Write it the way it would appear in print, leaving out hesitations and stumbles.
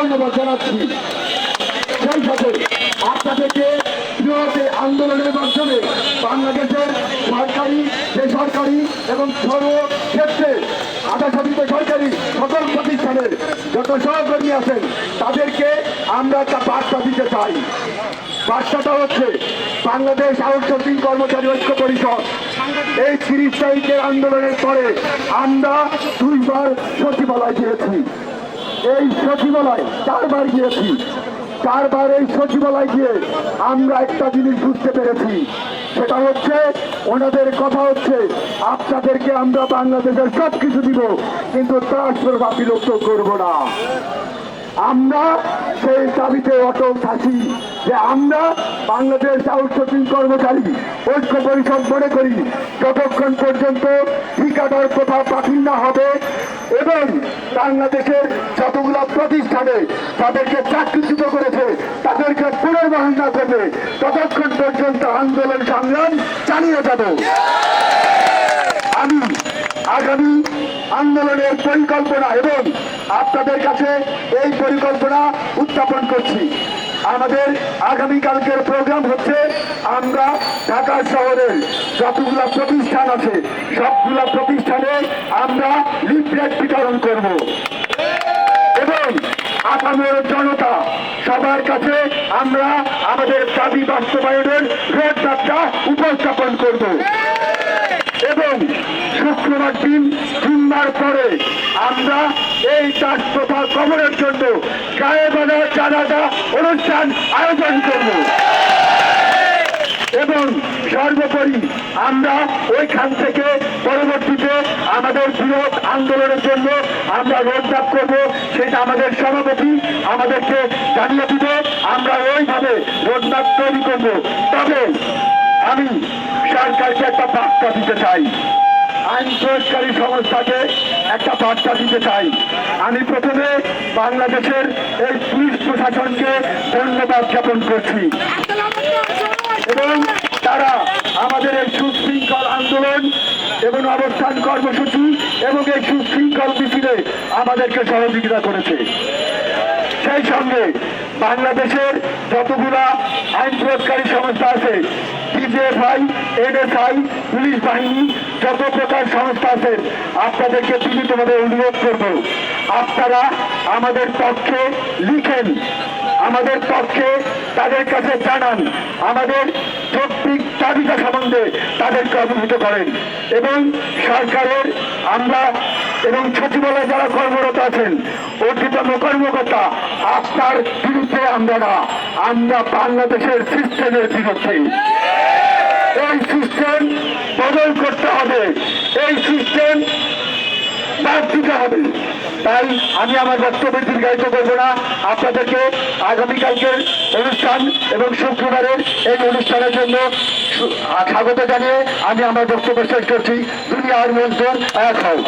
ধন্যবাদ জানাচ্ছি। সেই সাথে আপনাদেরকে বৃহৎ আন্দোলনের মাধ্যমে বাংলাদেশের সরকারি, বেসরকারি এবং সর্বক্ষেত্রে আধাসাধিত সরকারি সকল প্রতিষ্ঠানের যত সহকর্মী আছেন তাদেরকে আমরা একটা বার্তা দিতে চাই। বার্তাটা হচ্ছে, বাংলাদেশ আউটসোর্সিং কর্মচারী ঐক্য পরিষদ এই 30 তারিখের আন্দোলনের পরে আমরা 2 বার সচিবালয় গিয়েছি। এই সচিবালয় 4 বার গিয়েছি। 4 বার এই সচিবালয় গিয়ে আমরা একটা জিনিস বুঝতে পেরেছি, সেটা হচ্ছে ওনাদের কথা হচ্ছে আপনাদেরকে আমরা বাংলাদেশের সবকিছু দিব, কিন্তু ট্রান্সফার বা বিলুপ্ত করবো না। আমরা সেই দাবিতে অটল থাকি যে আমরা বাংলাদেশ আউটসোর্সিং কর্মচারী ঐক্য পরিষদ মনে করি যতক্ষণ পর্যন্ত ঠিকাদার প্রথা বাতিল না হবে এবং বাংলাদেশের যতগুলো প্রতিষ্ঠানে তাদেরকে চাকরিচ্যুত করেছে তাদেরকে পুনর্বহাল না করবে ততক্ষণ পর্যন্ত আন্দোলন সংগ্রাম চালিয়ে যাব। আমি আগামী আন্দোলনের পরিকল্পনা এবং আপনাদের কাছে এই পরিকল্পনা উত্থাপন করছি। আমাদের আগামীকালকের প্রোগ্রাম হচ্ছে আমরা ঢাকা শহরের যতগুলো প্রতিষ্ঠান আছে সবগুলো প্রতিষ্ঠানে আমরা লিফলেট বিতরণ করব এবং আসামের জনতা সবার কাছে আমরা আমাদের দাবি বাস্তবায়নের রোডম্যাপটা উপস্থাপন করব এবং শুক্রবার দিন জুম্মার পরে আমরা এই দাস প্রথা কবরের জন্য গায়েবানা জানাজা অনুষ্ঠান আয়োজন করব এবং সর্বোপরি আমরা ওইখান থেকে পরবর্তীতে আমাদের বৃহৎ আন্দোলনের জন্য আমরা রোডম্যাপ করব, সেটা আমাদের সভাপতি আমাদেরকে জানিয়ে দিবে, আমরা ওইভাবে রোডম্যাপ তৈরি করব। তবে আমি সরকারকে একটা বার্তা দিতে চাই, আইন প্রয়োগকারী সংস্থাকে একটা বার্তা দিতে চাই। আমি প্রথমে বাংলাদেশের এই পুলিশ প্রশাসনকে ধন্যবাদ জ্ঞাপন করছি এবং তারা আমাদের এই সুশৃঙ্খল আন্দোলন এবং অবস্থান কর্মসূচি এবং এই সুশৃঙ্খল মিছিলে আমাদেরকে সহযোগিতা করেছে। সেই সঙ্গে বাংলাদেশের যতগুলা আইন প্রয়োগকারী সংস্থা আছে, ডিজিএফআই, এনএসআই, পুলিশ বাহিনী, যত প্রকার সংস্থা আছে, আপনাদেরকে বিনীতভাবে অনুরোধ করব আপনারা আমাদের পক্ষে লিখেন, আমাদের পক্ষে তাদের কাছে জানান, আমাদের যৌক্তিক দাবিটা সম্বন্ধে তাদেরকে অবহিত করেন এবং সরকারের আমরা এবং সচিবালয়ে যারা কর্মরত আছেন ঊর্ধ্বতন কর্মকর্তা আপনার বিরুদ্ধে আমরা না, আমরা বাংলাদেশের সিস্টেমের বিরুদ্ধে। এই সিস্টেম বদল করতে হবে, এই সিস্টেম বাদ দিতে হবে। তাই আমি আমার বক্তব্য দীর্ঘায়িত করবো না, আপনাদেরকে আগামীকালকের অনুষ্ঠান এবং শুক্রবারের এই অনুষ্ঠানের জন্য স্বাগত জানিয়ে আমি আমার বক্তব্য শেষ করছি। দুনিয়ার মন্ত্র এক হোক।